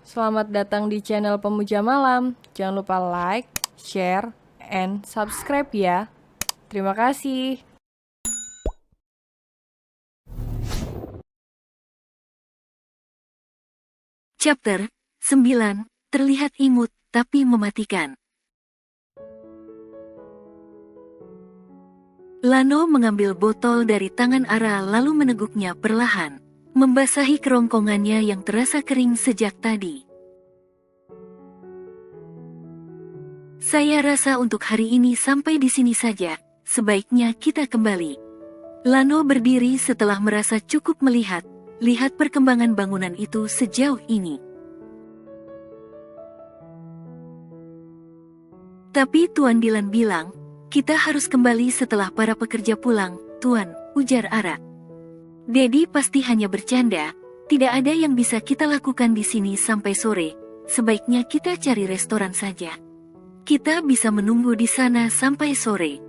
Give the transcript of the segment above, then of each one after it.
Selamat datang di channel Pemuja Malam. Jangan lupa like, share, and subscribe ya. Terima kasih. Chapter 9, terlihat imut tapi mematikan. Lano mengambil botol dari tangan Ara lalu meneguknya perlahan, membasahi kerongkongannya yang terasa kering sejak tadi. Saya rasa untuk hari ini sampai di sini saja, sebaiknya kita kembali. Lano berdiri setelah merasa cukup lihat perkembangan bangunan itu sejauh ini. Tapi Tuan Dylan bilang, kita harus kembali setelah para pekerja pulang, Tuan, ujar Ara. Dedi pasti hanya bercanda, tidak ada yang bisa kita lakukan di sini sampai sore, sebaiknya kita cari restoran saja. Kita bisa menunggu di sana sampai sore.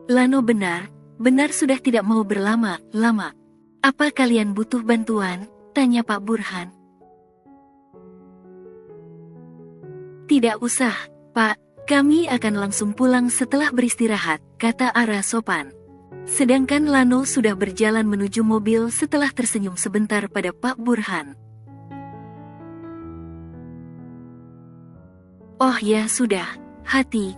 Lano benar sudah tidak mau berlama-lama. Apa kalian butuh bantuan? Tanya Pak Burhan. Tidak usah, Pak. Kami akan langsung pulang setelah beristirahat, kata Ara sopan. Sedangkan Lano sudah berjalan menuju mobil setelah tersenyum sebentar pada Pak Burhan. Oh ya sudah, hati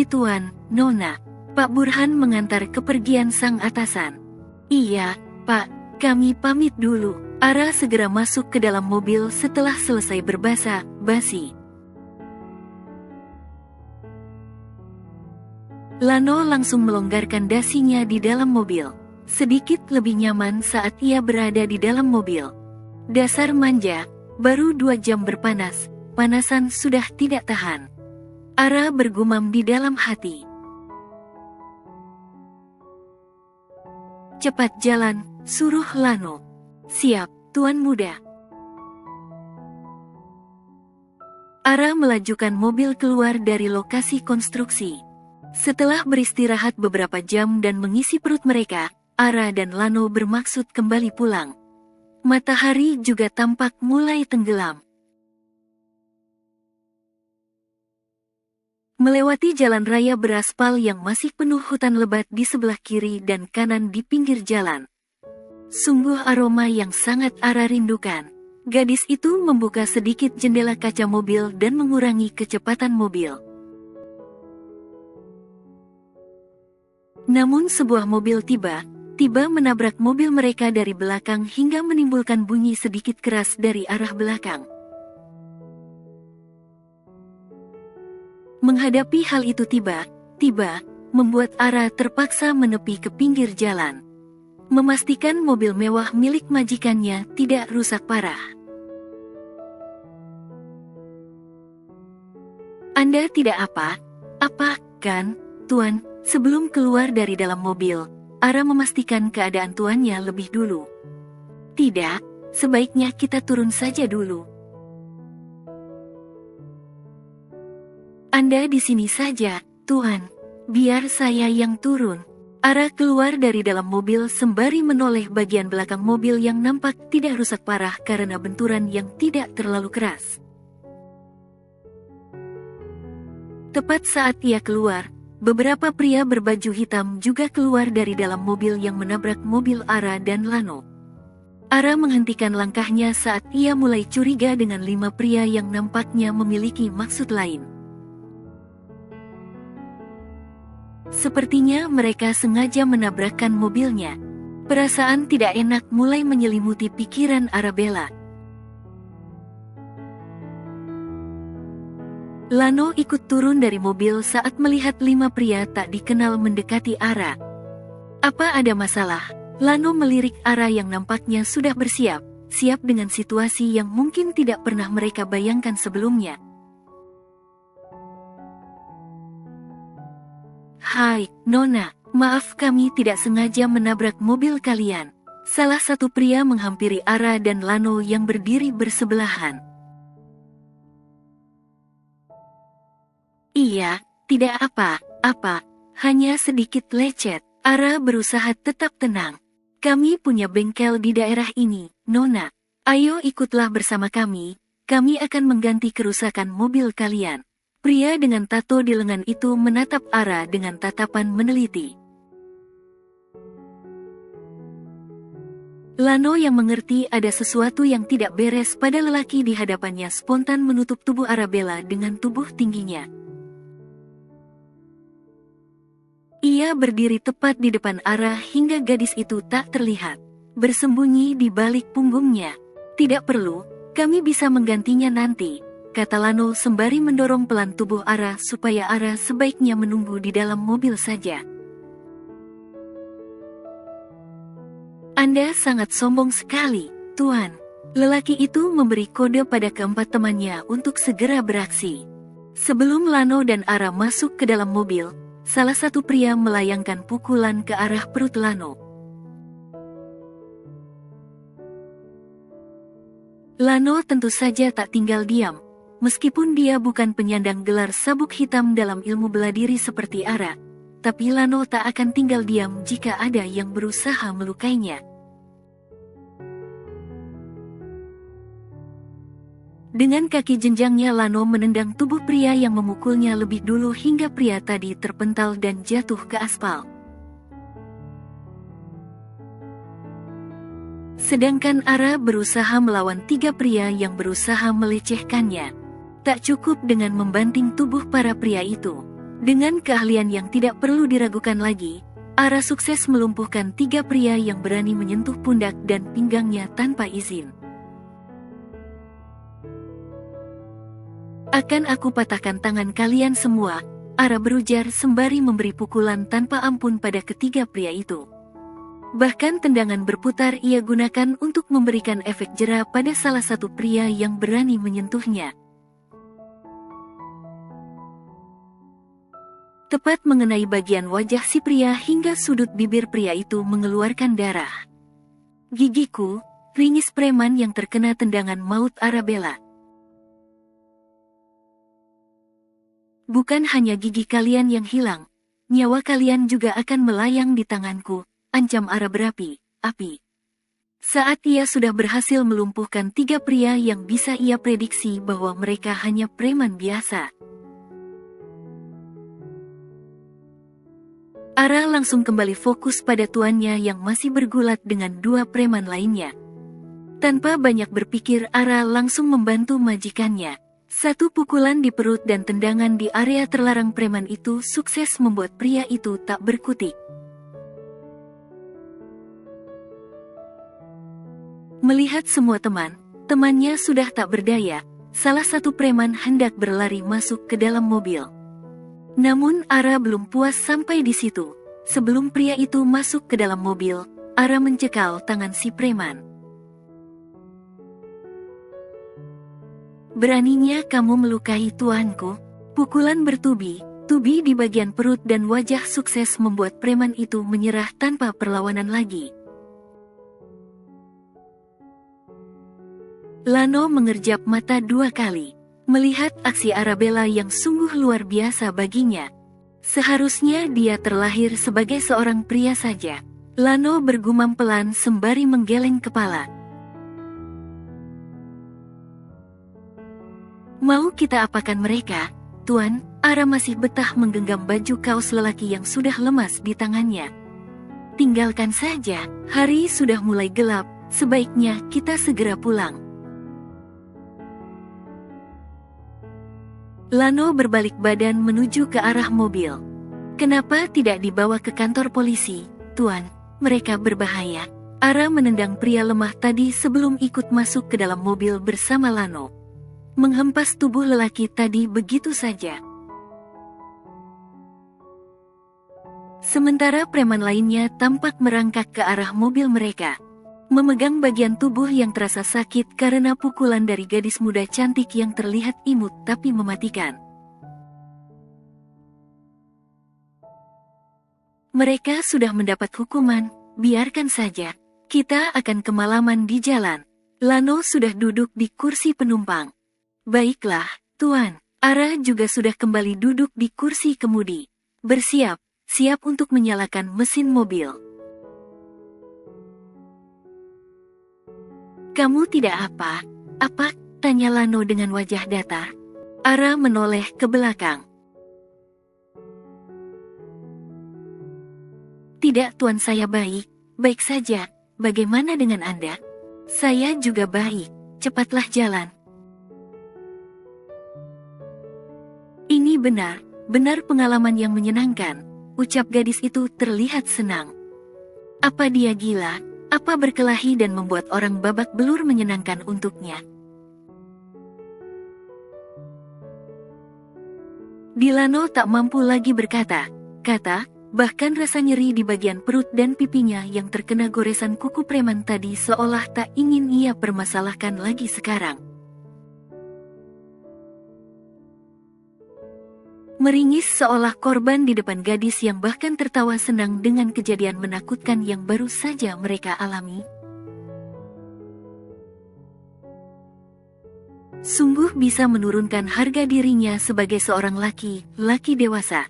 Tuan, Nona. Pak Burhan mengantar kepergian sang atasan. Iya, Pak, kami pamit dulu. Ara segera masuk ke dalam mobil setelah selesai berbasa-basi. Lano langsung melonggarkan dasinya di dalam mobil. Sedikit lebih nyaman saat ia berada di dalam mobil. Dasar manja, baru 2 jam berpanas, panasan sudah tidak tahan. Ara bergumam di dalam hati. Cepat jalan, suruh Lano. Siap, Tuan Muda. Ara melajukan mobil keluar dari lokasi konstruksi. Setelah beristirahat beberapa jam dan mengisi perut mereka, Ara dan Lano bermaksud kembali pulang. Matahari juga tampak mulai tenggelam. Melewati jalan raya beraspal yang masih penuh hutan lebat di sebelah kiri dan kanan di pinggir jalan. Sungguh aroma yang sangat Ara rindukan. Gadis itu membuka sedikit jendela kaca mobil dan mengurangi kecepatan mobil. Namun sebuah mobil tiba menabrak mobil mereka dari belakang hingga menimbulkan bunyi sedikit keras dari arah belakang. Menghadapi hal itu tiba membuat Ara terpaksa menepi ke pinggir jalan. Memastikan mobil mewah milik majikannya tidak rusak parah. Anda tidak apa-apa, kan, Tuan? Sebelum keluar dari dalam mobil, Ara memastikan keadaan tuannya lebih dulu. Tidak, sebaiknya kita turun saja dulu. Anda di sini saja, Tuan. Biar saya yang turun. Ara keluar dari dalam mobil sembari menoleh bagian belakang mobil yang nampak tidak rusak parah karena benturan yang tidak terlalu keras. Tepat saat ia keluar, beberapa pria berbaju hitam juga keluar dari dalam mobil yang menabrak mobil Ara dan Lano. Ara menghentikan langkahnya saat ia mulai curiga dengan 5 pria yang nampaknya memiliki maksud lain. Sepertinya mereka sengaja menabrakkan mobilnya. Perasaan tidak enak mulai menyelimuti pikiran Arabella. Lano ikut turun dari mobil saat melihat 5 pria tak dikenal mendekati Ara. Apa ada masalah? Lano melirik Ara yang nampaknya sudah siap dengan situasi yang mungkin tidak pernah mereka bayangkan sebelumnya. Hai, Nona, maaf kami tidak sengaja menabrak mobil kalian. Salah satu pria menghampiri Ara dan Lano yang berdiri bersebelahan. Iya, tidak apa-apa, hanya sedikit lecet. Ara berusaha tetap tenang. Kami punya bengkel di daerah ini, Nona. Ayo ikutlah bersama kami akan mengganti kerusakan mobil kalian. Pria dengan tato di lengan itu menatap Ara dengan tatapan meneliti. Lano yang mengerti ada sesuatu yang tidak beres pada lelaki di hadapannya spontan menutup tubuh Arabella dengan tubuh tingginya. Ia berdiri tepat di depan Ara hingga gadis itu tak terlihat, bersembunyi di balik punggungnya. Tidak perlu, kami bisa menggantinya nanti, kata Lano sembari mendorong pelan tubuh Ara supaya Ara sebaiknya menunggu di dalam mobil saja. Anda sangat sombong sekali, Tuan. Lelaki itu memberi kode pada keempat temannya untuk segera beraksi. Sebelum Lano dan Ara masuk ke dalam mobil, salah satu pria melayangkan pukulan ke arah perut Lano. Lano tentu saja tak tinggal diam. Meskipun dia bukan penyandang gelar sabuk hitam dalam ilmu bela diri seperti Ara, tapi Lano tak akan tinggal diam jika ada yang berusaha melukainya. Dengan kaki jenjangnya Lano menendang tubuh pria yang memukulnya lebih dulu hingga pria tadi terpental dan jatuh ke aspal. Sedangkan Ara berusaha melawan tiga pria yang berusaha melecehkannya. Tak cukup dengan membanting tubuh para pria itu. Dengan keahlian yang tidak perlu diragukan lagi, Ara sukses melumpuhkan tiga pria yang berani menyentuh pundak dan pinggangnya tanpa izin. Akan aku patahkan tangan kalian semua, Ara berujar sembari memberi pukulan tanpa ampun pada ketiga pria itu. Bahkan tendangan berputar ia gunakan untuk memberikan efek jera pada salah satu pria yang berani menyentuhnya. Tepat mengenai bagian wajah si pria hingga sudut bibir pria itu mengeluarkan darah. Gigiku, ringis preman yang terkena tendangan maut Arabella. Bukan hanya gigi kalian yang hilang, nyawa kalian juga akan melayang di tanganku, ancam Ara berapi-api. Saat ia sudah berhasil melumpuhkan tiga pria yang bisa ia prediksi bahwa mereka hanya preman biasa. Ara langsung kembali fokus pada tuannya yang masih bergulat dengan dua preman lainnya. Tanpa banyak berpikir Ara langsung membantu majikannya. Satu pukulan di perut dan tendangan di area terlarang preman itu sukses membuat pria itu tak berkutik. Melihat semua temannya sudah tak berdaya, salah satu preman hendak berlari masuk ke dalam mobil. Namun Ara belum puas sampai di situ. Sebelum pria itu masuk ke dalam mobil, Ara mencekal tangan si preman. Beraninya kamu melukai tuanku? Pukulan bertubi-tubi di bagian perut dan wajah sukses membuat preman itu menyerah tanpa perlawanan lagi. Lano mengerjap mata dua kali, melihat aksi Arabella yang sungguh luar biasa baginya. Seharusnya dia terlahir sebagai seorang pria saja. Lano bergumam pelan sembari menggeleng kepala. Mau kita apakan mereka, Tuan? Ara masih betah menggenggam baju kaos lelaki yang sudah lemas di tangannya. Tinggalkan saja, hari sudah mulai gelap, sebaiknya kita segera pulang. Lano berbalik badan menuju ke arah mobil. Kenapa tidak dibawa ke kantor polisi, Tuan? Mereka berbahaya. Ara menendang pria lemah tadi sebelum ikut masuk ke dalam mobil bersama Lano. Menghempas tubuh lelaki tadi begitu saja. Sementara preman lainnya tampak merangkak ke arah mobil mereka, memegang bagian tubuh yang terasa sakit karena pukulan dari gadis muda cantik yang terlihat imut tapi mematikan. Mereka sudah mendapat hukuman, biarkan saja. Kita akan kemalaman di jalan. Lano sudah duduk di kursi penumpang. Baiklah, Tuan. Ara juga sudah kembali duduk di kursi kemudi. Bersiap, siap untuk menyalakan mesin mobil. Kamu tidak apa? Apa? Tanya Lano dengan wajah datar. Ara menoleh ke belakang. Tidak, Tuan, saya baik. Baik saja. Bagaimana dengan Anda? Saya juga baik. Cepatlah jalan. Ini benar pengalaman yang menyenangkan. Ucap gadis itu terlihat senang. Apa dia gila? Apa berkelahi dan membuat orang babak belur menyenangkan untuknya? Dilano tak mampu lagi berkata, bahkan rasa nyeri di bagian perut dan pipinya yang terkena goresan kuku preman tadi seolah tak ingin ia permasalahkan lagi sekarang. Meringis seolah korban di depan gadis yang bahkan tertawa senang dengan kejadian menakutkan yang baru saja mereka alami. Sungguh bisa menurunkan harga dirinya sebagai seorang laki dewasa.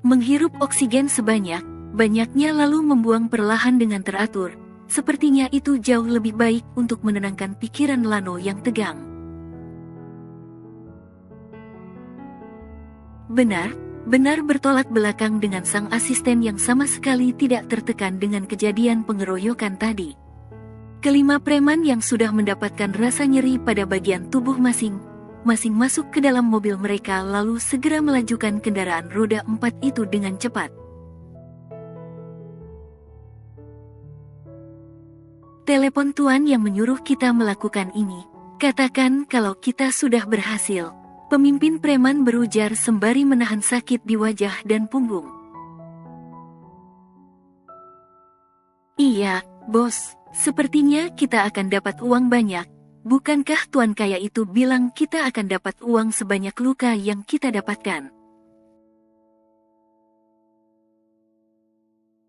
Menghirup oksigen sebanyak-banyaknya lalu membuang perlahan dengan teratur. Sepertinya itu jauh lebih baik untuk menenangkan pikiran Lano yang tegang. Benar bertolak belakang dengan sang asisten yang sama sekali tidak tertekan dengan kejadian pengeroyokan tadi. Kelima preman yang sudah mendapatkan rasa nyeri pada bagian tubuh masing-masing masuk ke dalam mobil mereka lalu segera melajukan kendaraan roda 4 itu dengan cepat. Telepon Tuan yang menyuruh kita melakukan ini. Katakan kalau kita sudah berhasil. Pemimpin preman berujar sembari menahan sakit di wajah dan punggung. Iya, bos. Sepertinya kita akan dapat uang banyak. Bukankah Tuan kaya itu bilang kita akan dapat uang sebanyak luka yang kita dapatkan?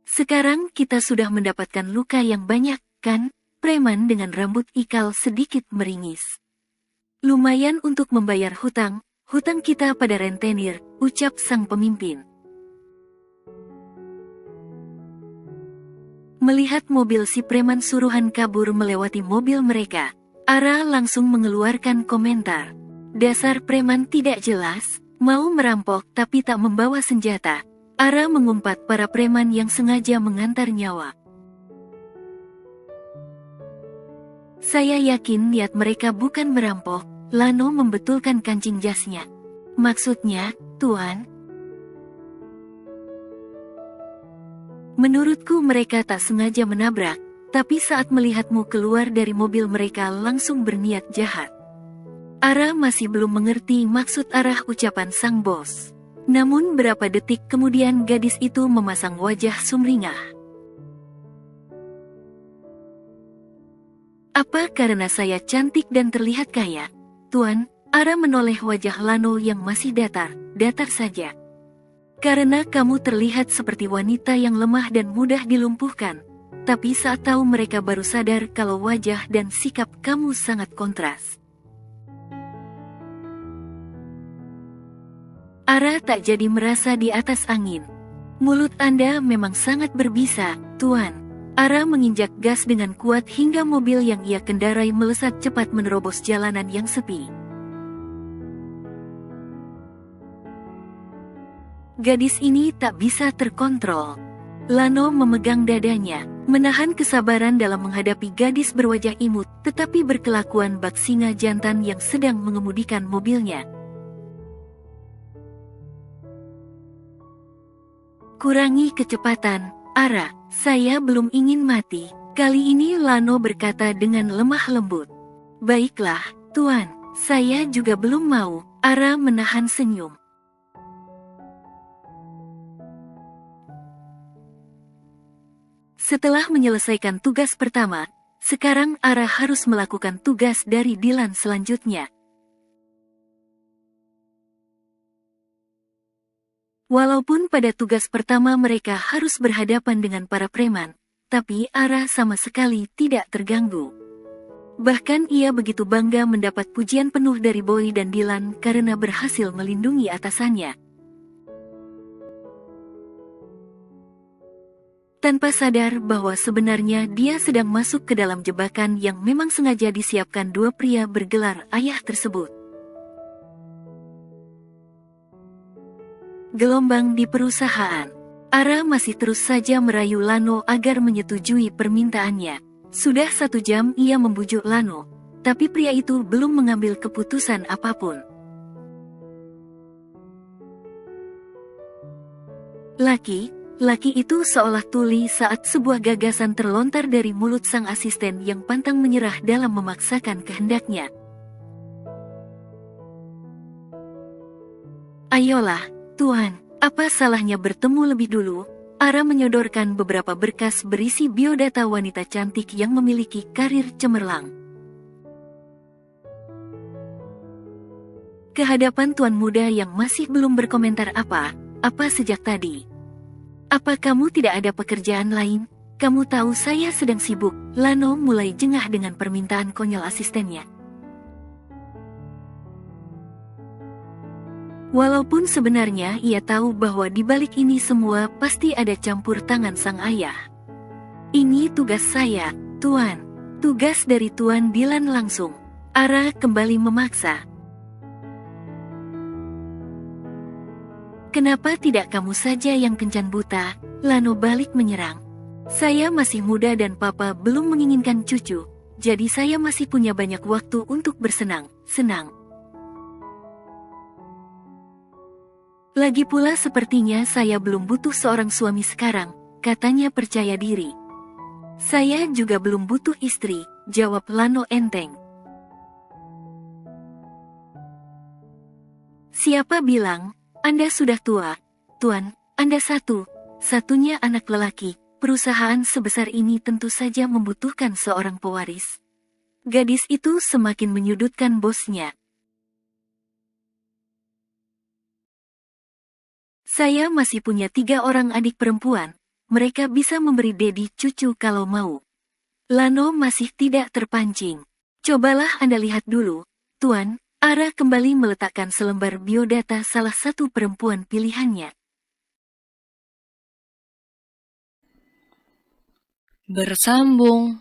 Sekarang kita sudah mendapatkan luka yang banyak, kan? Preman dengan rambut ikal sedikit meringis. Lumayan untuk membayar hutang kita pada rentenir, ucap sang pemimpin. Melihat mobil si preman suruhan kabur melewati mobil mereka, Ara langsung mengeluarkan komentar. Dasar preman tidak jelas, mau merampok tapi tak membawa senjata. Ara mengumpat para preman yang sengaja mengantar nyawa. Saya yakin niat mereka bukan merampok, Lano membetulkan kancing jasnya. Maksudnya, Tuan? Menurutku mereka tak sengaja menabrak, tapi saat melihatmu keluar dari mobil mereka langsung berniat jahat. Ara masih belum mengerti maksud arah ucapan sang bos. Namun berapa detik kemudian gadis itu memasang wajah sumringah. Apa karena saya cantik dan terlihat kaya? Tuan, Ara menoleh wajah Lano yang masih datar saja. Karena kamu terlihat seperti wanita yang lemah dan mudah dilumpuhkan. Tapi saat tahu mereka baru sadar kalau wajah dan sikap kamu sangat kontras. Ara tak jadi merasa di atas angin. Mulut Anda memang sangat berbisa, Tuan. Ara menginjak gas dengan kuat hingga mobil yang ia kendarai melesat cepat menerobos jalanan yang sepi. Gadis ini tak bisa terkontrol. Lano memegang dadanya, menahan kesabaran dalam menghadapi gadis berwajah imut tetapi berkelakuan bak singa jantan yang sedang mengemudikan mobilnya. Kurangi kecepatan, Ara, saya belum ingin mati. Kali ini Lano berkata dengan lemah lembut. Baiklah, Tuan, saya juga belum mau. Ara menahan senyum. Setelah menyelesaikan tugas pertama, sekarang Ara harus melakukan tugas dari Dilan selanjutnya. Walaupun pada tugas pertama mereka harus berhadapan dengan para preman, tapi Ara sama sekali tidak terganggu. Bahkan ia begitu bangga mendapat pujian penuh dari Boy dan Dilan karena berhasil melindungi atasannya. tanpa sadar bahwa sebenarnya dia sedang masuk ke dalam jebakan yang memang sengaja disiapkan dua pria bergelar ayah tersebut. Gelombang di perusahaan. Ara masih terus saja merayu Lano agar menyetujui permintaannya. Sudah 1 jam ia membujuk Lano, tapi pria itu belum mengambil keputusan apapun. Laki itu seolah tuli saat sebuah gagasan terlontar dari mulut sang asisten yang pantang menyerah dalam memaksakan kehendaknya. Ayolah, Tuan, apa salahnya bertemu lebih dulu? Ara menyodorkan beberapa berkas berisi biodata wanita cantik yang memiliki karir cemerlang. Kehadapan tuan muda yang masih belum berkomentar apa sejak tadi. Apa kamu tidak ada pekerjaan lain? Kamu tahu saya sedang sibuk. Lano mulai jengah dengan permintaan konyol asistennya. Walaupun sebenarnya ia tahu bahwa di balik ini semua pasti ada campur tangan sang ayah. Ini tugas saya, Tuan. Tugas dari Tuan Dylan langsung. Ara kembali memaksa. Kenapa tidak kamu saja yang kencan buta? Lano balik menyerang. Saya masih muda dan papa belum menginginkan cucu, jadi saya masih punya banyak waktu untuk bersenang-senang. Lagi pula sepertinya saya belum butuh seorang suami sekarang, katanya percaya diri. Saya juga belum butuh istri, jawab Lano enteng. Siapa bilang, Anda sudah tua? Tuan, Anda satu-satunya anak lelaki, perusahaan sebesar ini tentu saja membutuhkan seorang pewaris. Gadis itu semakin menyudutkan bosnya. Saya masih punya 3 orang adik perempuan, mereka bisa memberi Dedi cucu kalau mau. Lano masih tidak terpancing. Cobalah Anda lihat dulu, Tuan. Ara kembali meletakkan selembar biodata salah satu perempuan pilihannya. Bersambung.